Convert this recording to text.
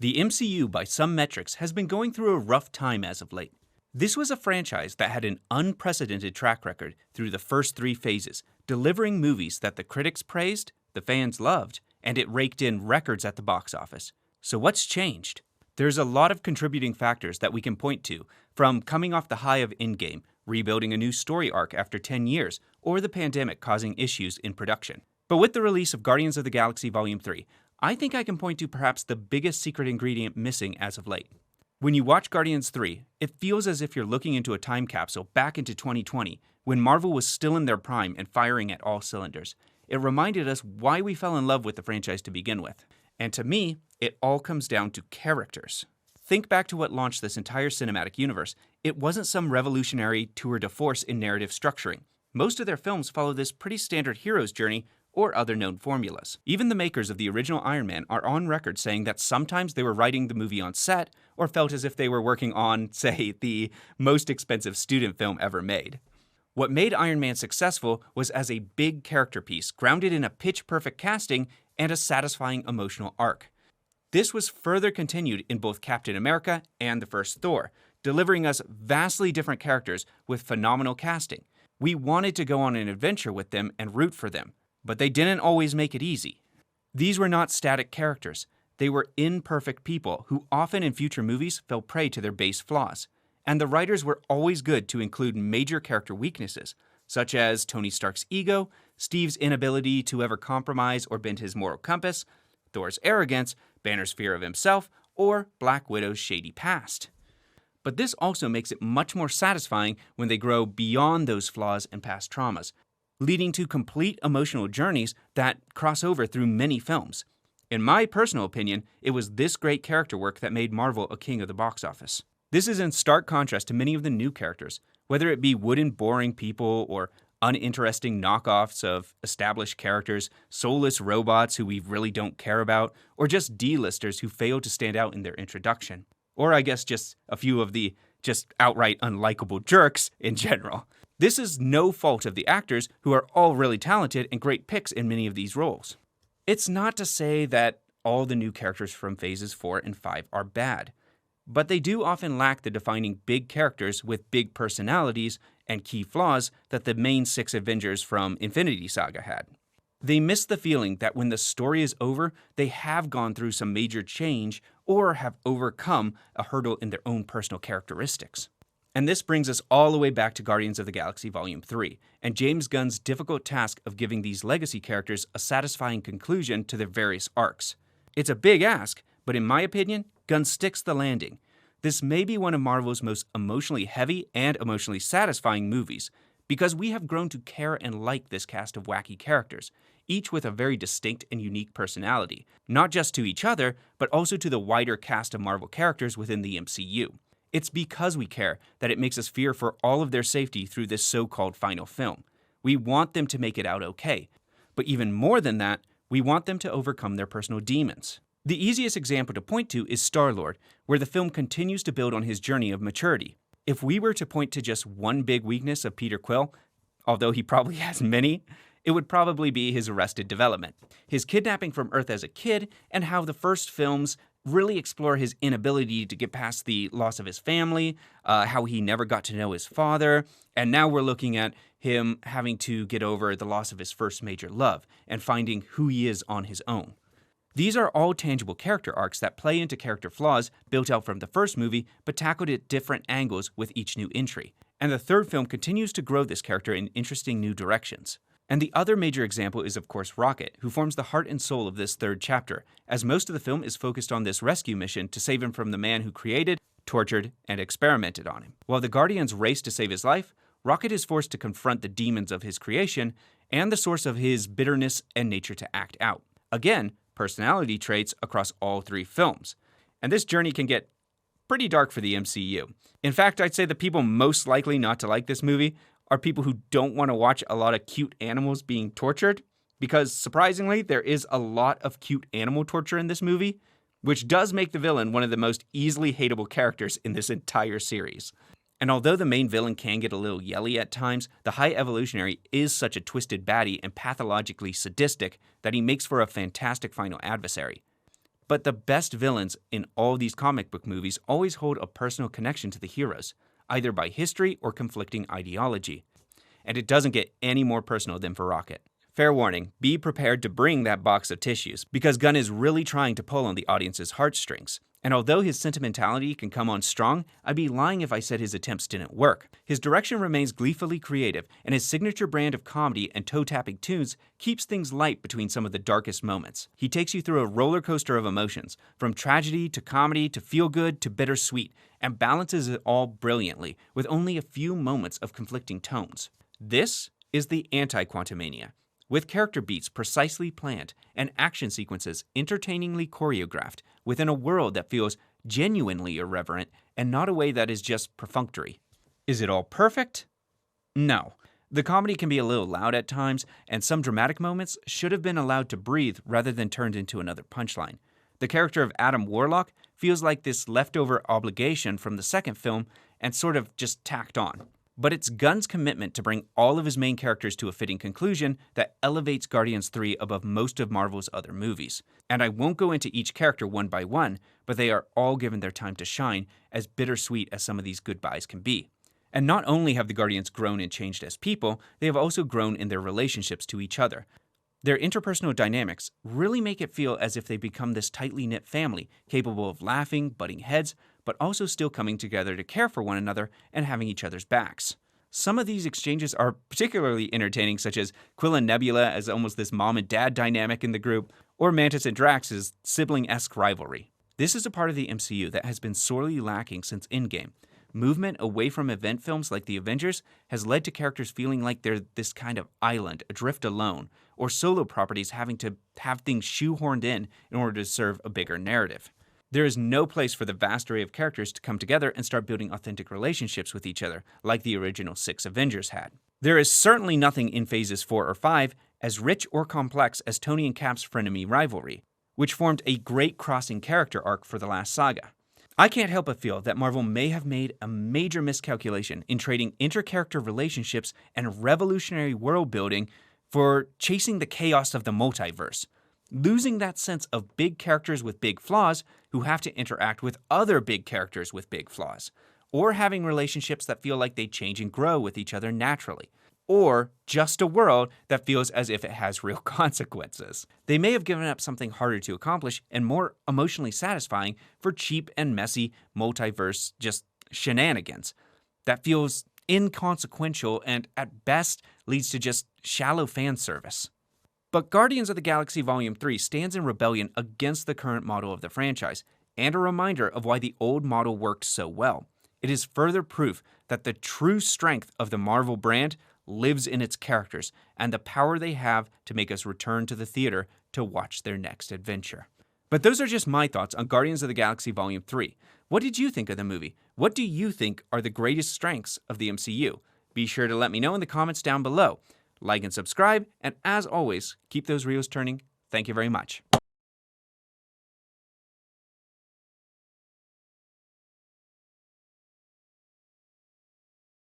The MCU, by some metrics, has been going through a rough time as of late. This was a franchise that had an unprecedented track record through the first three phases, delivering movies that the critics praised, the fans loved, and it raked in records at the box office. So what's changed? There's a lot of contributing factors that we can point to, from coming off the high of Endgame, rebuilding a new story arc after 10 years, or the pandemic causing issues in production. But with the release of Guardians of the Galaxy Volume 3, I think I can point to perhaps the biggest secret ingredient missing as of late. When you watch Guardians 3, it feels as if you're looking into a time capsule back into 2020, when Marvel was still in their prime and firing at all cylinders. It reminded us why we fell in love with the franchise to begin with. And to me, it all comes down to characters. Think back to what launched this entire cinematic universe. It wasn't some revolutionary tour de force in narrative structuring. Most of their films follow this pretty standard hero's journey or other known formulas. Even the makers of the original Iron Man are on record saying that sometimes they were writing the movie on set or felt as if they were working on, say, the most expensive student film ever made. What made Iron Man successful was as a big character piece, grounded in a pitch-perfect casting and a satisfying emotional arc. This was further continued in both Captain America and the first Thor, delivering us vastly different characters with phenomenal casting. We wanted to go on an adventure with them and root for them, but they didn't always make it easy. These were not static characters. They were imperfect people who often in future movies fell prey to their base flaws. And the writers were always good to include major character weaknesses, such as Tony Stark's ego, Steve's inability to ever compromise or bend his moral compass, Thor's arrogance, Banner's fear of himself, or Black Widow's shady past. But this also makes it much more satisfying when they grow beyond those flaws and past traumas, leading to complete emotional journeys that cross over through many films. In my personal opinion, it was this great character work that made Marvel a king of the box office. This is in stark contrast to many of the new characters, whether it be wooden, boring people or uninteresting knockoffs of established characters, soulless robots who we really don't care about, or just D-listers who fail to stand out in their introduction. Or I guess just a few of the just outright unlikable jerks in general. This is no fault of the actors, who are all really talented and great picks in many of these roles. It's not to say that all the new characters from phases 4 and 5 are bad, but they do often lack the defining big characters with big personalities and key flaws that the main 6 Avengers from Infinity Saga had. They miss the feeling that when the story is over, they have gone through some major change or have overcome a hurdle in their own personal characteristics. And this brings us all the way back to Guardians of the Galaxy Volume 3, and James Gunn's difficult task of giving these legacy characters a satisfying conclusion to their various arcs. It's a big ask, but in my opinion, Gunn sticks the landing. This may be one of Marvel's most emotionally heavy and emotionally satisfying movies, because we have grown to care and like this cast of wacky characters, each with a very distinct and unique personality, not just to each other, but also to the wider cast of Marvel characters within the MCU. It's because we care that it makes us fear for all of their safety through this so-called final film. We want them to make it out okay, but even more than that, we want them to overcome their personal demons. The easiest example to point to is Star-Lord, where the film continues to build on his journey of maturity. If we were to point to just one big weakness of Peter Quill, although he probably has many, it would probably be his arrested development. His kidnapping from Earth as a kid, and how the first films really explore his inability to get past the loss of his family, how he never got to know his father, and now we're looking at him having to get over the loss of his first major love and finding who he is on his own. These are all tangible character arcs that play into character flaws built out from the first movie, but tackled at different angles with each new entry. And the third film continues to grow this character in interesting new directions. And the other major example is, of course, Rocket, who forms the heart and soul of this third chapter, as most of the film is focused on this rescue mission to save him from the man who created, tortured, and experimented on him. While the Guardians race to save his life, Rocket is forced to confront the demons of his creation and the source of his bitterness and nature to act out. Again, personality traits across all 3 films. And this journey can get pretty dark for the MCU. In fact, I'd say the people most likely not to like this movie are people who don't want to watch a lot of cute animals being tortured, because surprisingly, there is a lot of cute animal torture in this movie, which does make the villain one of the most easily hateable characters in this entire series. And although the main villain can get a little yelly at times, the High Evolutionary is such a twisted baddie and pathologically sadistic that he makes for a fantastic final adversary. But the best villains in all these comic book movies always hold a personal connection to the heroes, either by history or conflicting ideology. And it doesn't get any more personal than for Rocket. Fair warning, be prepared to bring that box of tissues, because Gunn is really trying to pull on the audience's heartstrings. And although his sentimentality can come on strong, I'd be lying if I said his attempts didn't work. His direction remains gleefully creative, and his signature brand of comedy and toe-tapping tunes keeps things light between some of the darkest moments. He takes you through a roller coaster of emotions, from tragedy to comedy to feel-good to bittersweet, and balances it all brilliantly, with only a few moments of conflicting tones. This is the anti-Quantumania, with character beats precisely planned and action sequences entertainingly choreographed within a world that feels genuinely irreverent and not a way that is just perfunctory. Is it all perfect? No. The comedy can be a little loud at times, and some dramatic moments should have been allowed to breathe rather than turned into another punchline. The character of Adam Warlock feels like this leftover obligation from the second film and sort of just tacked on. But it's Gunn's commitment to bring all of his main characters to a fitting conclusion that elevates Guardians 3 above most of Marvel's other movies. And I won't go into each character one by one, but they are all given their time to shine, as bittersweet as some of these goodbyes can be. And not only have the Guardians grown and changed as people, they have also grown in their relationships to each other. Their interpersonal dynamics really make it feel as if they become this tightly knit family, capable of laughing, butting heads, but also still coming together to care for one another and having each other's backs. Some of these exchanges are particularly entertaining, such as Quill and Nebula as almost this mom and dad dynamic in the group, or Mantis and Drax's sibling-esque rivalry. This is a part of the MCU that has been sorely lacking since Endgame. Movement away from event films like the Avengers has led to characters feeling like they're this kind of island, adrift alone, or solo properties having to have things shoehorned in order to serve a bigger narrative. There is no place for the vast array of characters to come together and start building authentic relationships with each other, like the original 6 Avengers had. There is certainly nothing in Phases 4 or 5 as rich or complex as Tony and Cap's frenemy rivalry, which formed a great crossing character arc for the last saga. I can't help but feel that Marvel may have made a major miscalculation in trading inter-character relationships and revolutionary world building for chasing the chaos of the multiverse, losing that sense of big characters with big flaws who have to interact with other big characters with big flaws, or having relationships that feel like they change and grow with each other naturally, or just a world that feels as if it has real consequences. They may have given up something harder to accomplish and more emotionally satisfying for cheap and messy multiverse just shenanigans that feels inconsequential and at best leads to just shallow fan service. But Guardians of the Galaxy Volume 3 stands in rebellion against the current model of the franchise, and a reminder of why the old model worked so well. It is further proof that the true strength of the Marvel brand lives in its characters and the power they have to make us return to the theater to watch their next adventure. But those are just my thoughts on Guardians of the Galaxy Volume 3. What did you think of the movie? What do you think are the greatest strengths of the MCU? Be sure to let me know in the comments down below. Like and subscribe, and as always, keep those reels turning. Thank you very much.